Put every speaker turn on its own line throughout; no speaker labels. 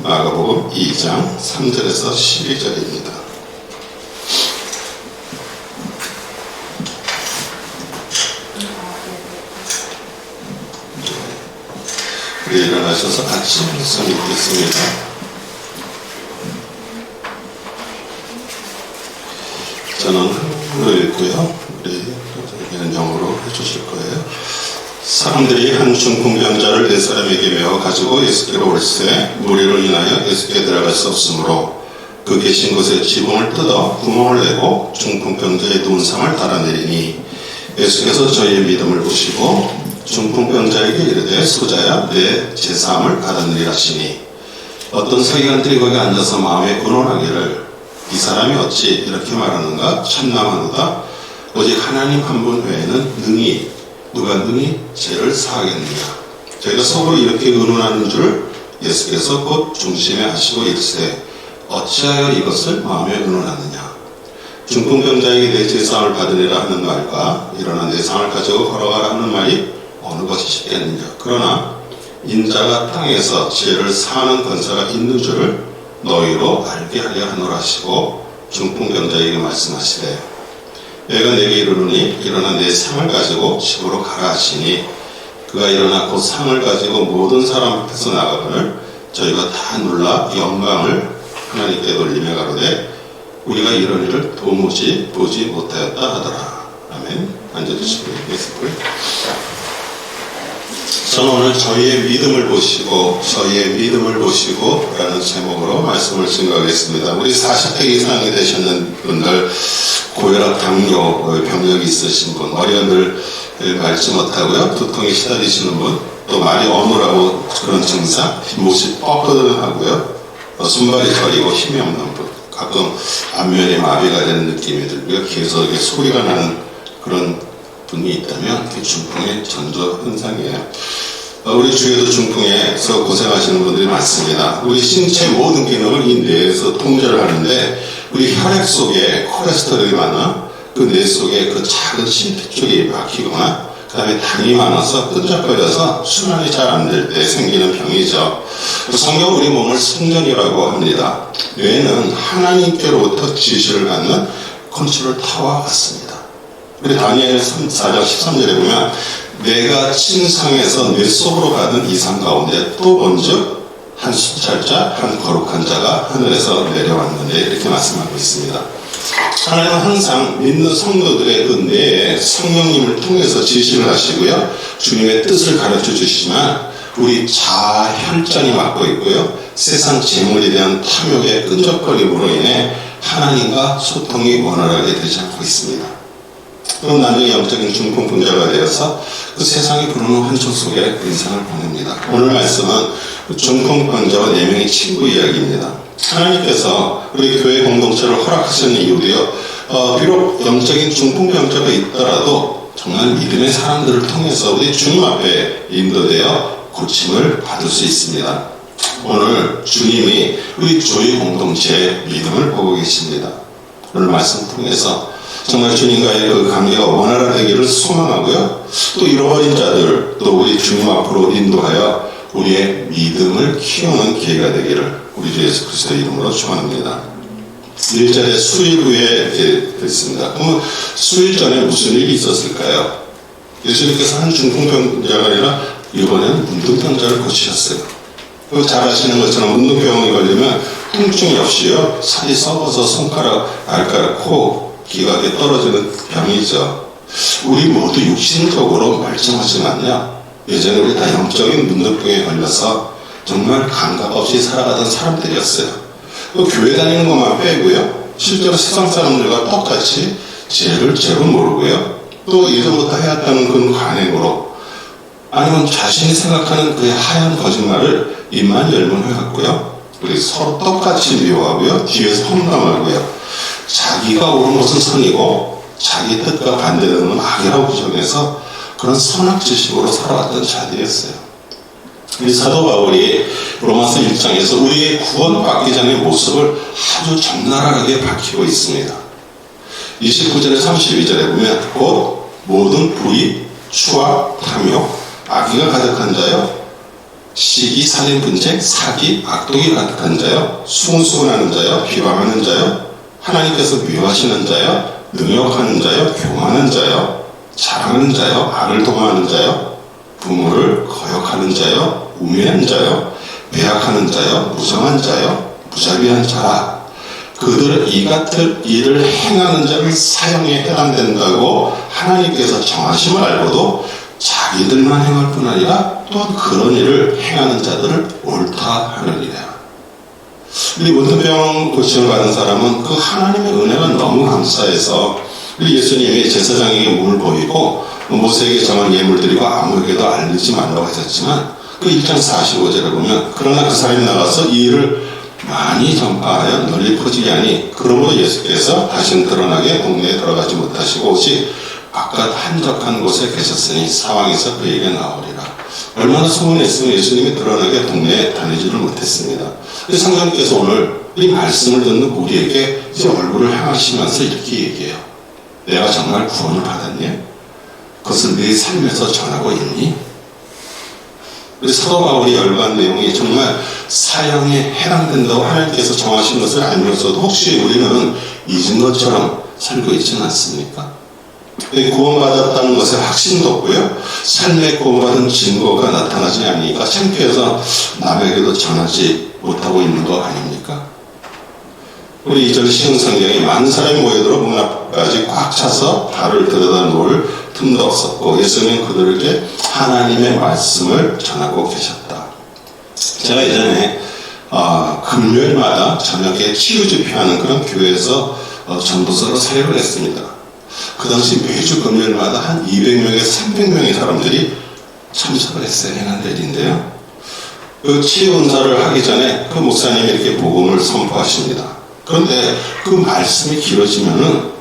마가복음 2장 3절에서 12절입니다. 우리 일어나셔서 같이 말씀 읽겠습니다. 저는 한국어로 읽고요. 우리 영어로 해주실 거예요. 사람들이 한 중풍병자를 네 사람에게 메어 가지고 예수께로 올세 무리로 인하여 예수께 들어갈 수 없으므로 그 계신 곳에 지붕을 뜯어 구멍을 내고 중풍병자의 누운 상을 달아내리니 예수께서 저희의 믿음을 보시고 중풍병자에게 이르되 소자야 내 제사함을 받았느니라 하시니 어떤 서기관들이 거기 앉아서 마음에 의논하기를 이 사람이 어찌 이렇게 말하는가 참남하노다. 오직 하나님 한 분 외에는 누가 능히 죄를 사하겠느냐. 저희가 서로 이렇게 의논하는 줄 예수께서 곧 중심에 하시고 이르시되 어찌하여 이것을 마음에 의논하느냐. 중풍병자에게 내 제사함을 받으리라 하는 말과 일어나 내 상을 가지고 걸어가라 하는 말이 어느 것이 쉽겠느냐. 그러나 인자가 땅에서 죄를 사하는 권세가 있는 줄을 너희로 알게 하려 하노라 하시고 중풍병자에게 말씀하시되 내가 내게 이르노니 일어나 내 상을 가지고 집으로 가라 하시니 그가 일어나 곧 상을 가지고 모든 사람 앞에서 나가거늘 저희가 다 놀라 영광을 하나님께 돌리며 가로되 우리가 이런 일을 도무지 보지 못하였다 하더라. 아멘. 앉아주시고 예수님. 저는 오늘 저희의 믿음을 보시고 라는 제목으로 말씀을 증거하겠습니다. 우리 40대 이상이 되셨는 분들, 고혈압, 당뇨, 병력이 있으신 분, 어려움을 밟지 못하고요, 두통에 시달리시는 분, 또 말이 어눌하고 그런 증상, 목이 뻐근하고요, 손발이 저리고 힘이 없는 분, 가끔 안면이 마비가 되는 느낌이 들고요, 계속 소리가 나는 그런 분이 있다면 그게 중풍의 전조 현상이에요. 우리 주위에도 중풍에서 고생하시는 분들이 많습니다. 우리 신체 모든 기능을 이 뇌에서 통제를 하는데 우리 혈액 속에 콜레스테롤이 많아 그 뇌 속에 그 작은 심폐 쪽이 막히거나 그 다음에 당이 많아서 끈적거려서 순환이 잘 안 될 때 생기는 병이죠. 성경은 우리 몸을 성전이라고 합니다. 뇌는 하나님께로부터 지시를 받는 컨트롤 타워와 같습니다. 우리 다니엘 4장 13절에 보면 내가 침상에서 뇌 속으로 가는 이상 가운데 또 먼저 한 순찰자, 한 거룩한 자가 하늘에서 내려왔는데 이렇게 말씀하고 있습니다. 하나님은 항상 믿는 성도들의 그 뇌에 성령님을 통해서 지시를 하시고요. 주님의 뜻을 가르쳐 주시지만 우리 자아 혈전이 맡고 있고요. 세상 재물에 대한 탐욕의 끈적거림으로 인해 하나님과 소통이 원활하게 되지 않고 있습니다. 그럼 나중에 영적인 중풍병자가 되어서 그 세상이 부르는 환청 속에 인생을 보냅니다. 오늘 말씀은 중풍병자와 4명의 친구 이야기입니다. 하나님께서 우리 교회 공동체를 허락하시는 이유도요, 비록 영적인 중풍병자가 있더라도 정말 믿음의 사람들을 통해서 우리 주님 앞에 인도되어 고침을 받을 수 있습니다. 오늘 주님이 우리 교회 공동체의 믿음을 보고 계십니다. 오늘 말씀 통해서 정말 주님과의 그 관계가 원활하되기를 소망하고요. 또 잃어버린 자들, 또 우리 주님 앞으로 인도하여 우리의 믿음을 키우는 기회가 되기를 우리 주 예수 그리스도의 이름으로 축원합니다. 1절에 수일 후에 됐습니다. 그러면 수일 전에 무슨 일이 있었을까요? 예수님께서 한 중풍병자가 아니라 이번에는 문둥병자를 고치셨어요. 잘 아시는 것처럼 문둥병이 걸리면 통증이 없이요, 살이 썩어서 손가락, 발가락, 코, 기각에 떨어지는 병이죠. 우리 모두 육신적으로 멀쩡하지만요, 예전에 우리 다 영적인 문둥병에 걸려서 정말 감각 없이 살아가던 사람들이었어요. 또 교회 다니는 것만 빼고요, 실제로 세상 사람들과 똑같이 죄를 죄로 모르고요, 또 예전부터 해왔다는 그런 관행으로, 아니면 자신이 생각하는 그 하얀 거짓말을 입만 열면 해왔고요, 우리 서로 똑같이 미워하고요, 뒤에서 험담하고요, 자기가 옳은 것은 선이고 자기 뜻과 반대되는 건 악이라고 부정해서 그런 선악지식으로 살아왔던 자들이었어요. 이 사도 바울이 로마서 1장에서 우리의 구원받기 전의 모습을 아주 적나라하게 밝히고 있습니다. 29절에 32절에 보면 곧 모든 불의, 추악, 탐욕, 악의가 가득한 자요, 시기, 살인, 분쟁, 사기, 악독이 가득한 자요, 수군수군하는 자요, 비방하는 자요, 하나님께서 미워하시는 자요, 능욕하는 자요, 교만한 자요, 자랑하는 자요, 악을 도모하는 자요, 부모를 거역하는 자요, 우매한 자요, 배약하는 자요, 무정한 자요, 무자비한 자라. 그들은 이 같은 일을 행하는 자를 사형에 해당된다고 하나님께서 정하심을 알고도 자기들만 행할 뿐 아니라 또한 그런 일을 행하는 자들을 옳다 하느니라. 우리 문둥병 고침을 받은 사람은 그 하나님의 은혜가 너무 감사해서 우리 예수님이 제사장에게 몸을 보이고 모세에게 정한 예물 드리고 아무에게도 알리지 말라고 하셨지만 그 1장 45절에 보면 그러나 그 사람이 나가서 이 일을 많이 전파하여 널리 퍼지게 하니 그러므로 예수께서 다시는 드러나게 동네에 들어가지 못하시고 오직 바깥 한적한 곳에 계셨으니 사방에서 그에게 나오리라. 얼마나 소원했으면 예수님이 드러나게 동네에 다니지를 못했습니다. 성령께서 오늘 이 말씀을 듣는 우리에게 이제 얼굴을 향하시면서 이렇게 얘기해요. 내가 정말 구원을 받았니? 그것을 네 삶에서 전하고 있니? 우리 사도 바울이 열반 내용이 정말 사형에 해당된다고 하나님께서 정하신 것을 알면서도 혹시 우리는 잊은 것처럼 살고 있지는 않습니까? 구원받았다는 것에 확신도 없고요. 삶에 구원받은 증거가 나타나지 않으니까 창피해서 남에게도 전하지 못하고 있는 거 아닙니까? 우리 2절 시흥성경에 많은 사람이 모여들어 문 앞까지 꽉 차서 발을 들여다 놓을 틈도 없었고 예수님은 그들에게 하나님의 말씀을 전하고 계셨다. 제가 예전에 금요일마다 저녁에 치유 집회하는 그런 교회에서 전도서로 사역을 했습니다. 그 당시 매주 금요일마다 한 200명에서 300명의 사람들이 참석을 했어요. 해난데일인데요. 그 치유 은사를 하기 전에 그 목사님이 이렇게 복음을 선포하십니다. 그런데 그 말씀이 길어지면은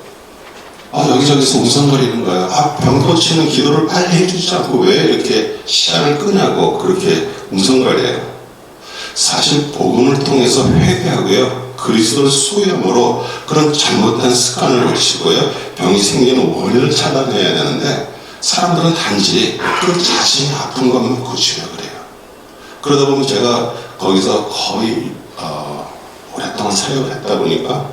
여기저기서 웅성거리는 거예요. 병 고치는 기도를 빨리 해주지 않고 왜 이렇게 시간을 끄냐고 그렇게 웅성거려요. 사실 복음을 통해서 회개하고요. 그리스도를 소유함으로 그런 잘못된 습관을 고치고요. 병이 생기는 원인을 차단해야 되는데 사람들은 단지 그 자신이 아픈 것만 고치려고 그래요. 그러다 보면 제가 거기서 거의 오랫동안 사역을 했다 보니까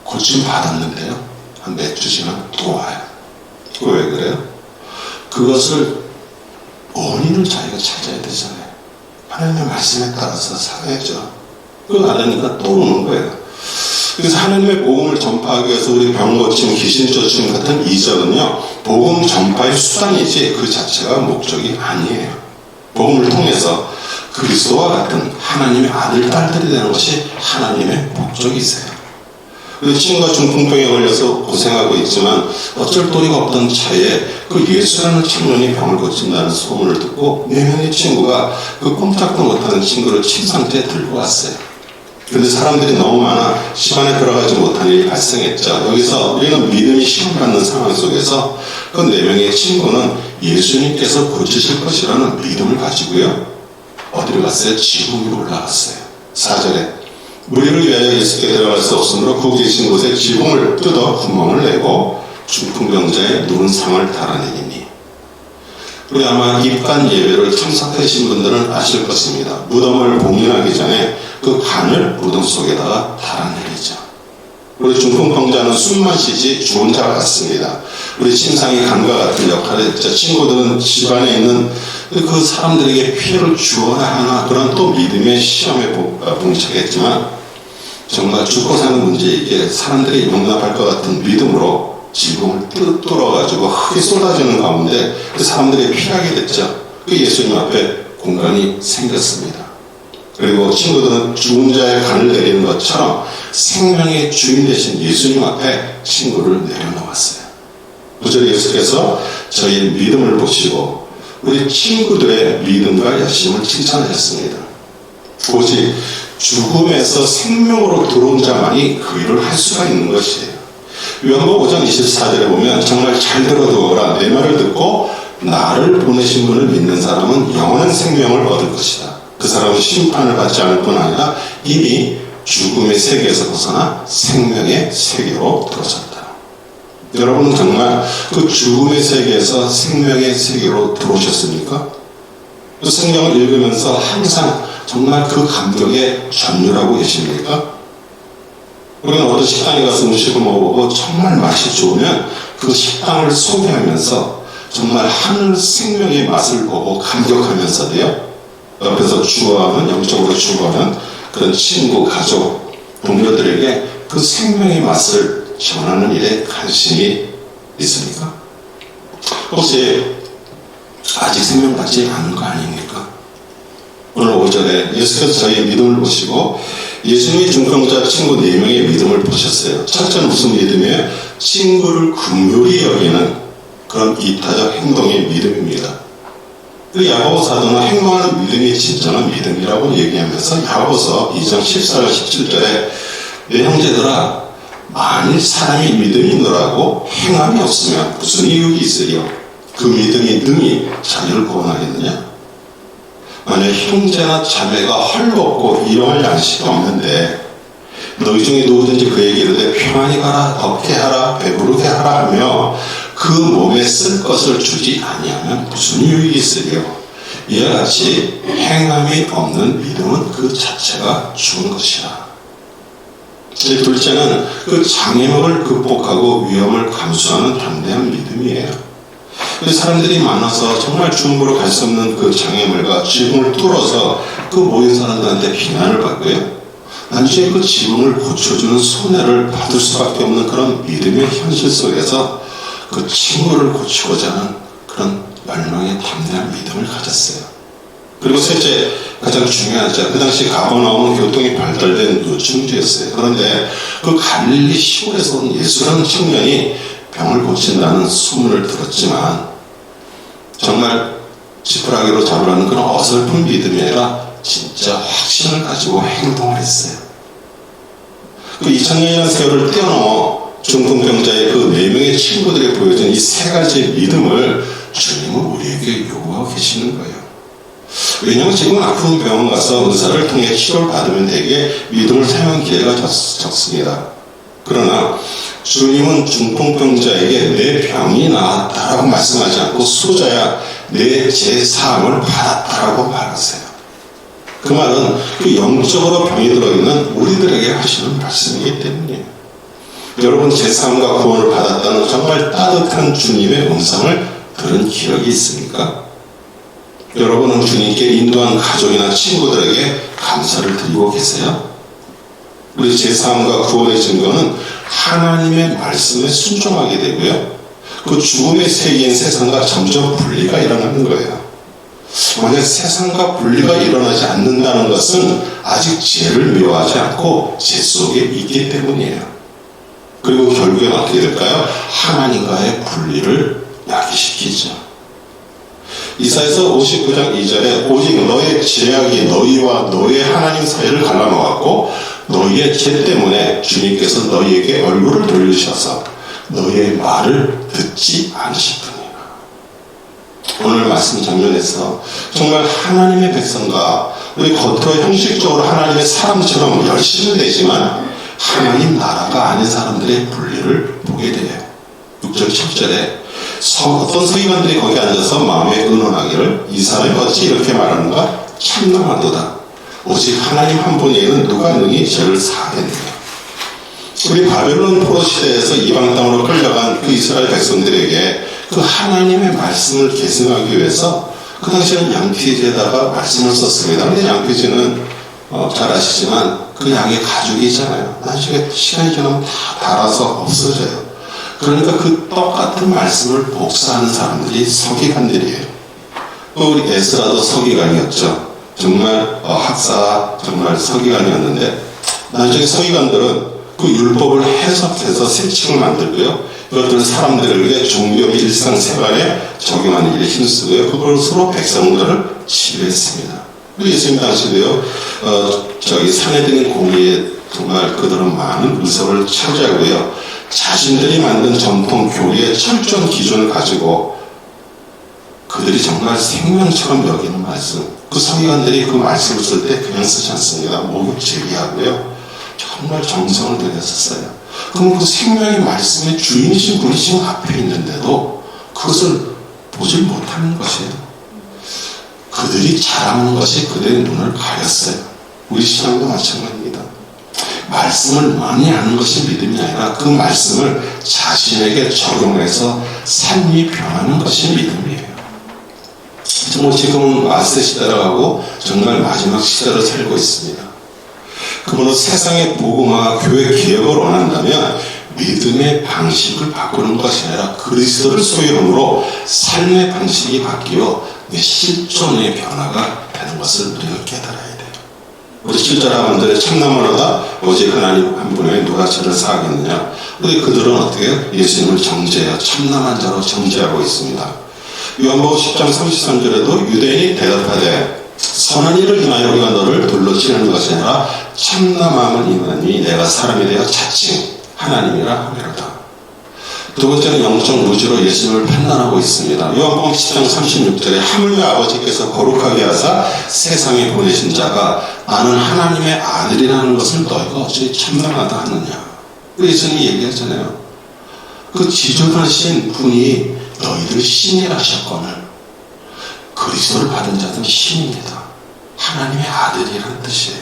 고침 받았는데요. 한 몇 주 지나면 또 와요. 그거 왜 그래요? 그것을 원인을 자기가 찾아야 되잖아요. 하나님의 말씀에 따라서 살아야죠. 그거 안 하니까 또 오는 거예요. 그래서 하나님의 복음을 전파하기 위해서 우리 병 고침, 귀신 쫓음 같은 이적은요, 복음 전파의 수단이지 그 자체가 목적이 아니에요. 복음을 통해서 그리스도와 같은 하나님의 아들, 딸들이 되는 것이 하나님의 목적이세요. 그 친구가 중풍병에 걸려서 고생하고 있지만 어쩔 도리가 없던 차에 그 예수라는 청년이 병을 고친다는 소문을 듣고 4명의 친구가 그 꼼짝도 못하는 친구를 침상대에 들고 왔어요. 그런데 사람들이 너무 많아 시간에 들어가지 못한 일이 발생했죠. 여기서 우리는 믿음이 시험받는 상황 속에서 그 4명의 친구는 예수님께서 고치실 것이라는 믿음을 가지고요. 어디로 갔어요? 지붕 위로 올라갔어요. 4절에 우리를 위하여 예수께 들어갈 수 없으므로 그 계신 곳에 지붕을 뜯어 구멍을 내고 중풍병자의 누운 상을 달아내니니. 우리 아마 입간 예배를 참석하신 분들은 아실 것입니다. 무덤을 봉인하기 전에 그 간을 무덤 속에다가 달아내리죠. 우리 중풍병자는 숨만 쉬지 죽은 자 같습니다. 우리 침상이 간과 같은 역할을 했죠. 친구들은 집안에 있는 그 사람들에게 피해를 주어야 하나 그런 또 믿음의 시험에 봉착했지만 정말 죽고 사는 문제이기에 사람들이 용납할 것 같은 믿음으로 지붕을 뚫어가지고 흙이 쏟아지는 가운데 그 사람들이 피하게 됐죠. 그 예수님 앞에 공간이 생겼습니다. 그리고 친구들은 죽은 자의 간을 내리는 것처럼 생명의 주인 되신 예수님 앞에 친구를 내려놓았어요. 9절에 예수께서 저희의 믿음을 보시고 우리 친구들의 믿음과 열심을 칭찬하셨습니다. 오직 죽음에서 생명으로 들어온 자만이 그 일을 할 수가 있는 것이에요. 요한복음 5장 24절에 보면 정말 잘 들어두어라. 내 말을 듣고 나를 보내신 분을 믿는 사람은 영원한 생명을 얻을 것이다. 그 사람은 심판을 받지 않을 뿐 아니라 이미 죽음의 세계에서 벗어나 생명의 세계로 들어섰다. 여러분은 정말 그 죽음의 세계에서 생명의 세계로 들어오셨습니까? 그 성경을 읽으면서 항상 정말 그 감격에 전율하고 계십니까? 우리는 어떤 식당에 가서 음식을 먹어보고 정말 맛이 좋으면 그 식당을 소개하면서 정말 하늘 생명의 맛을 보고 감격하면서도요, 옆에서 죽어가는, 영적으로 죽어가는 그런 친구, 가족, 동료들에게 그 생명의 맛을 전하는 일에 관심이 있습니까? 혹시 아직 생명 받지 않은 거 아닙니까? 오늘 오전에 예수께서 저희의 믿음을 보시고 예수님이 중병자 친구 4명의 믿음을 보셨어요. 첫째는 무슨 믿음이에요? 친구를 긍휼히 여기는 그런 이타적 행동의 믿음입니다. 그 야고보 사도는 행동하는 믿음이 진정한 믿음이라고 얘기하면서 야고보서 2장 14절 17절에 내 형제들아, 만일 사람이 믿음이 있노라고 행함이 없으면 무슨 이유가 있으리요? 그 믿음이 능히 자기를 구원하겠느냐? 만약 형제나 자매가 헐벗고 일용할 양식이 없는데 너희 중에 누구든지 그에게 이르되 평안히 가라, 덥게 하라, 배부르게 하라 하며 그 몸에 쓸 것을 주지 아니하면 무슨 유익이 있으리요? 이와 같이 행함이 없는 믿음은 그 자체가 죽은 것이라. 둘째는 그 장애물을 극복하고 위험을 감수하는 담대한 믿음이에요. 사람들이 많아서 정말 중으로 갈 수 없는 그 장애물과 지붕을 뚫어서 그 모인 사람들한테 비난을 받고요, 나중에 그 지붕을 고쳐주는 손해를 받을 수밖에 없는 그런 믿음의 현실 속에서 그 친구를 고치고자 하는 그런 열망의 담대한 믿음을 가졌어요. 그리고 셋째, 가장 중요하죠. 그 당시 가버나움은 교통이 발달된 노충지였어요. 그런데 그 갈릴리 시골에서 온 예수라는 청년이 병을 고친다는 소문을 들었지만 정말 지푸라기로 잡으라는 그런 어설픈 믿음이 아니라 진짜 확신을 가지고 행동을 했어요. 그 2000년이라는 세월을 뛰어넘어 중풍병자의 그 4명의 친구들이 보여준 이 3가지의 믿음을 주님은 우리에게 요구하고 계시는 거예요. 왜냐하면 지금 아픈 병원 가서 의사를 통해 치료를 받으면 되게 믿음을 사용할 기회가 적습니다. 그러나 주님은 중풍병자에게 내 병이 나았다라고 말씀하지 않고 소자야 내 죄사함을 받았다라고 말하세요. 그 말은 그 영적으로 병이 들어있는 우리들에게 하시는 말씀이기 때문이에요. 여러분 죄사함과 구원을 받았다는 정말 따뜻한 주님의 음성을 들은 기억이 있습니까? 여러분은 주님께 인도한 가족이나 친구들에게 감사를 드리고 계세요? 우리 죄사함과 구원의 증거는 하나님의 말씀에 순종하게 되고요, 그 죽음의 세계인 세상과 점점 분리가 일어나는 거예요. 만약 세상과 분리가 일어나지 않는다는 것은 아직 죄를 미워하지 않고 죄 속에 있기 때문이에요. 그리고 결국엔 어떻게 될까요? 하나님과의 분리를 야기시키죠. 이사야서 59장 2절에 오직 너의 죄악이 너희와 너의 하나님 사이를 갈라놓았고 너희의 죄 때문에 주님께서 너희에게 얼굴을 돌리셔서 너희의 말을 듣지 않으셨더니라. 오늘 말씀 장면에서 정말 하나님의 백성과 우리 겉으로 형식적으로 하나님의 사람처럼 열심히 되지만 하나님 나라가 아닌 사람들의 분리를 보게 돼요. 6절 7절에 어떤 서기관들이 거기 앉아서 마음에 의논하기를 이 사람이 어찌 이렇게 말하는가? 참나하도다. 오직 하나님 한 분에게는 누가 능히 죄를 사하겠느냐. 우리 바벨론 포로 시대에서 이방 땅으로 끌려간 그 이스라엘 백성들에게 그 하나님의 말씀을 계승하기 위해서 그 당시에는 양피지에다가 말씀을 썼습니다. 그런데 양피지는 잘 아시지만 그 양의 가죽이 있잖아요. 나중에 시간이 지나면 다 닳아서 없어져요. 그러니까 그 똑같은 말씀을 복사하는 사람들이 서기관들이에요. 또 우리 에스라도 서기관이었죠. 정말 학사 정말 서기관이었는데 나중에 서기관들은 그 율법을 해석해서 새 책을 만들고요, 이것들은 사람들에게 종교 일상생활에 적용하는 일에 힘쓰고요, 그것으로 백성들을 지배했습니다. 예수님 당시도요, 산에 드는 공의에 정말 그들은 많은 의석을 차지하고요, 자신들이 만든 전통 교리의 철저한 기준을 가지고 그들이 정말 생명처럼 여기는 말씀, 그 서기관들이 그 말씀을 쓸 때 그냥 쓰지 않습니다. 목욕 제기하고요, 정말 정성을 들였었어요. 그럼 그 생명의 말씀의 주인이신 분이 지금 앞에 있는데도 그것을 보지 못하는 것이에요. 그들이 자랑하는 것이 그들의 눈을 가렸어요. 우리 신앙도 마찬가지입니다. 말씀을 많이 아는 것이 믿음이 아니라 그 말씀을 자신에게 적용해서 삶이 변하는 것이 믿음이에요. 정말 지금은 마세 시대라고 하고 정말 마지막 시대로 살고 있습니다. 그러므로 세상의 복음화 교회 개혁을 원한다면 믿음의 방식을 바꾸는 것이 아니라 그리스도를 소유함으로 삶의 방식이 바뀌어 내 실존의 변화가 되는 것을 우리가 깨달아야 돼요. 우리 7절 하반절에 참나무를 하다 오직 하나님 한 분에 누가 저를 사하겠느냐. 우리 그들은 어떻게 해요? 예수님을 정죄해요. 참남한 자로 정죄하고 있습니다. 요한복음 10장 33절에도 유대인이 대답하되 선한 일을 인하여 우리가 너를 돌로 치는 것이 아니라 참남함을 인하니 내가 사람이 되어 자칭 하나님이라 하매로다. 두 번째는 영적 무지로 예수님을 판단하고 있습니다. 요한복음 10장 36절에 하물며 아버지께서 거룩하게 하사 세상에 보내신 자가 나는 하나님의 아들이라는 것을 너희가 어찌 참담하다 하느냐. 예수님이 얘기하잖아요. 그 지존하신 분이 너희들이 신이라셨거늘 그리스도를 받은 자들은 신입니다. 하나님의 아들이라는 뜻이에요.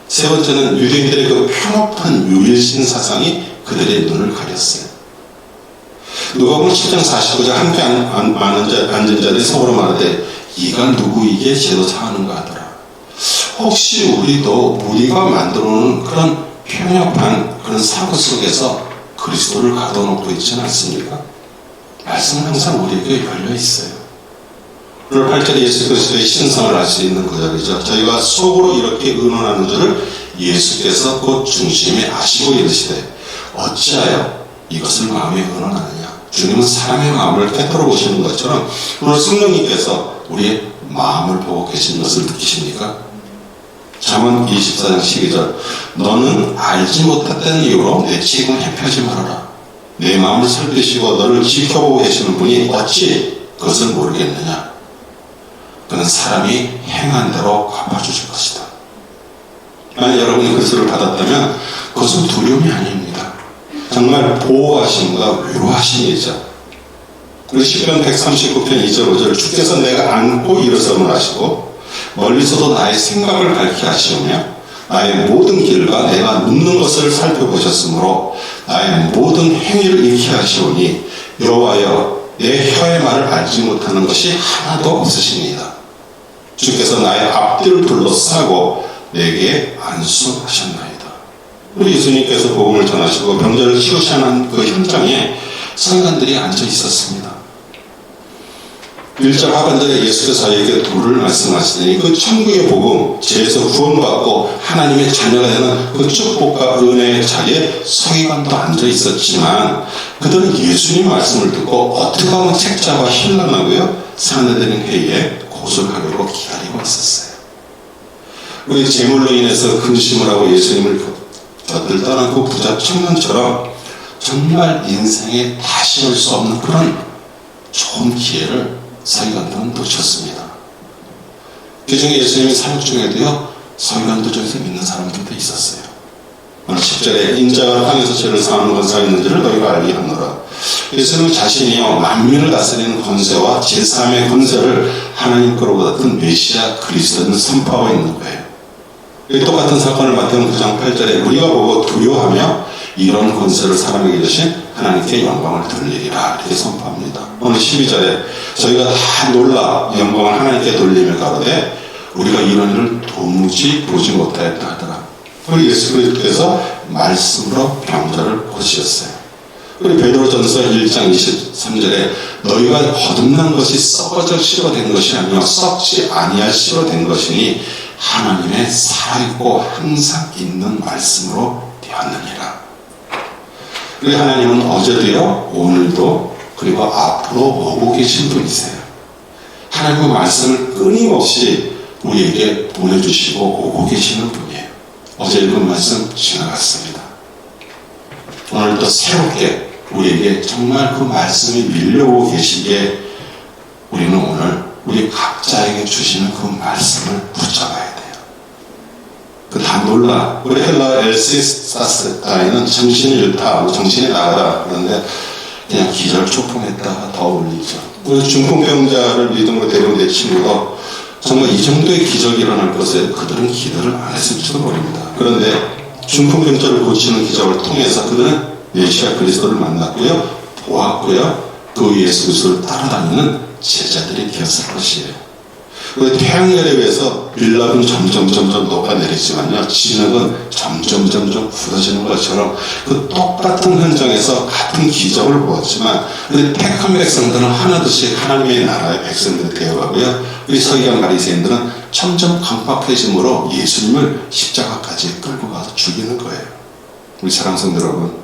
세 번째는 유대인들의 그 편협한 유일신 사상이 그들의 눈을 가렸어요. 누가복음 10장 49절 함께 앉은 자들이 서로 말하되 이가 누구이기에 제도사하는가 하더라. 혹시 우리가 만들어 놓은 그런 편협한 그런 사고 속에서 그리스도를 가둬놓고 있지는 않습니까? 말씀은 항상 우리에게 열려 있어요. 오늘 8절에 예수 그리스도의 신성을 알 수 있는 구절이죠. 저희가 속으로 이렇게 의논하는 줄을 예수께서 곧 중심에 아시고 이르시되 어찌하여 이것을 마음에 의논하느냐. 주님은 사람의 마음을 깨뜨려 보시는 것처럼 오늘 성령님께서 우리의 마음을 보고 계신 것을 느끼십니까? 잠언 24장 12절 너는 알지 못했던 이유로 내 책임을 회피하지 말아라. 내 마음을 살피시고 너를 지켜보고 계시는 분이 어찌 그것을 모르겠느냐. 그는 사람이 행한 대로 갚아주실 것이다. 만약 여러분이 그리스도를 받았다면 그것은 두려움이 아닙니다. 정말 보호하심과 위로하심이죠. 우리 시편 139편 2절 5절 주께서 내가 안고 일어섬을 하시고 멀리서도 나의 생각을 밝게 하시오며 나의 모든 길과 내가 눕는 것을 살펴보셨으므로 나의 모든 행위를 익히 하시오니 여호와여 내 혀의 말을 알지 못하는 것이 하나도 없으십니다. 주께서 나의 앞뒤를 둘러싸고 내게 안수하셨나이다. 우리 예수님께서 복음을 전하시고 병자를 치우시는 그 현장에 성관들이 앉아 있었습니다. 1절 하반절에 예수께서 저에게 도를 말씀하시더니 그 천국의 복음, 죄에서 구원받고 하나님의 자녀가 되는 그 축복과 은혜의 자리에 서기관도 앉아 있었지만 그들은 예수님 말씀을 듣고 어떻게 하면 책자와 힐난하고요 사내들인 회의에 고술하기로 기다리고 있었어요. 우리 재물로 인해서 근심을 하고 예수님을 곁을 떠난 그 부자 청년처럼 정말 인생에 다시 올 수 없는 그런 좋은 기회를 서기관들은 놓쳤습니다. 그 중에 예수님이 사역 중에도요 서기관들 중에서 믿는 사람들도 있었어요. 오늘 10절에 인자가 땅에서 죄를 사하는 권세가 있는지를 너희가 알게 하노라. 예수님은 자신이요 만민을 다스리는 권세와 제3의 권세를 하나님 거로 받았던 메시아 그리스도는 선포하고 있는 거예요. 이 똑같은 사건을 마태복음 9장 8절에 우리가 보고 두려워하며 이런 권세를 사람에게 주신 하나님께 영광을 돌리리라 이렇게 선포합니다. 오늘 12절에 저희가 다 놀라 영광을 하나님께 돌리며 가로되 우리가 이런 일을 도무지 보지 못하였다 하더라. 우리 예수 그리스도께서 말씀으로 병자를 고치셨어요. 우리 베드로전서 1장 23절에 너희가 거듭난 것이 썩어져 씨로 된 것이 아니요 썩지 아니할 씨로 된 것이니 하나님의 살아있고 항상 있는 말씀으로 되었느니라. 우리 하나님은 어제도요 오늘도 그리고 앞으로 오고 계신 분이세요. 하나님의 말씀을 끊임없이 우리에게 보내주시고 오고 계시는 분이에요. 어제 읽은 말씀 지나갔습니다. 오늘 또 새롭게 우리에게 정말 그 말씀이 밀려오고 계시기에 우리는 오늘 우리 각자에게 주시는 그 말씀을 붙잡아야 돼요. 그 다 놀라. 우리 헬라 엘시사스타에는 정신이 잃다, 정신이 나가다 그런데 그냥 기절초풍했다가 더 올리죠. 우리 중풍병자를 믿음으로 데려온 내 친구도 정말 이 정도의 기적이 일어날 것에 그들은 기대를 안 했을지도 모릅니다. 그런데 중풍병자를 고치는 기적을 통해서 그들은 메시아 그리스도를 만났고요, 보았고요, 그 예수 그리스도를 따라다니는 제자들이 되었을 것이에요. 태양열에 빌랍은 점점 녹아내리지만요, 진흙은 점점 굳어지는 것처럼 그 똑같은 현장에서 같은 기적을 보았지만 우리 택한 백성들은 하나둘씩 하나님의 나라의 백성들이 되어가고요, 우리 서기관 바리새인들은 점점 강팍해짐으로 예수님을 십자가까지 끌고 가서 죽이는 거예요. 우리 사랑하는 성도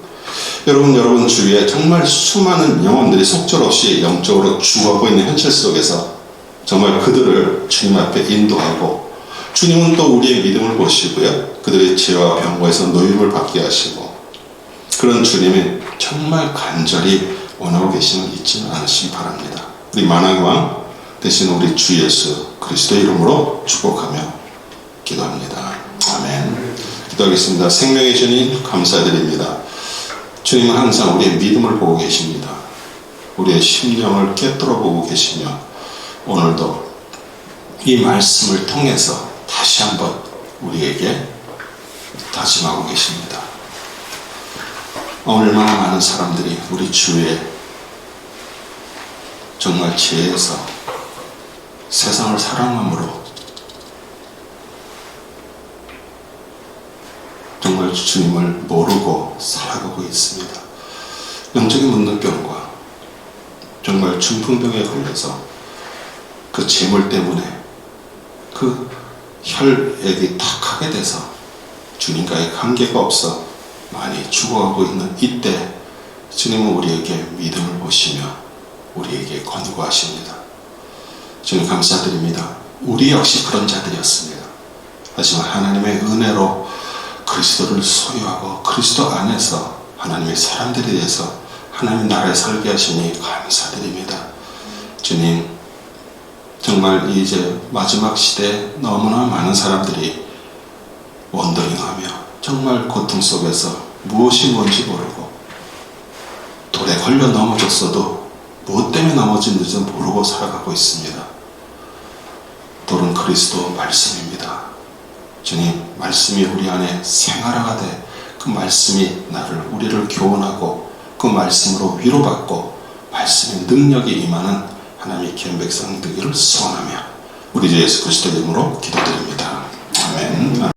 여러분 주위에 정말 수많은 영혼들이 속절없이 영적으로 죽어가고 있는 현실 속에서 정말 그들을 주님 앞에 인도하고, 주님은 또 우리의 믿음을 보시고요, 그들의 죄와 병고에서 노임을 받게 하시고, 그런 주님이 정말 간절히 원하고 계시는 잊지 않으시기 바랍니다. 우리 만왕왕 대신 우리 주 예수 그리스도의 이름으로 축복하며 기도합니다. 아멘. 기도하겠습니다. 생명의 주님 감사드립니다. 주님은 항상 우리의 믿음을 보고 계십니다. 우리의 심령을 꿰뚫어 보고 계시며 오늘도 이 말씀을 통해서 다시 한번 우리에게 다짐하고 계십니다. 얼마나 많은 사람들이 우리 주위에 정말 죄에서 세상을 사랑함으로 정말 주님을 모르고 살아가고 있습니다. 영적인 문둥병과 정말 중풍병에 걸려서 그 재물 때문에 그 혈액이 탁하게 돼서 주님과의 관계가 없어 많이 죽어가고 있는 이때 주님은 우리에게 믿음을 보시며 우리에게 권고하십니다. 주님 감사드립니다. 우리 역시 그런 자들이었습니다. 하지만 하나님의 은혜로 그리스도를 소유하고 그리스도 안에서 하나님의 사람들이 돼서 하나님 나라에 살게 하시니 감사드립니다. 주님, 정말 이제 마지막 시대에 너무나 많은 사람들이 원더링하며 정말 고통 속에서 무엇이 뭔지 모르고 돌에 걸려 넘어졌어도 무엇 때문에 넘어진지 모르고 살아가고 있습니다. 돌은 그리스도 말씀입니다. 주님, 말씀이 우리 안에 생활화돼 그 말씀이 우리를 교훈하고 그 말씀으로 위로받고 말씀의 능력이 임하는 하나님의 귀한 백성 되기를 소원하며 우리 주 예수 그리스도 이름으로 기도드립니다. 아멘.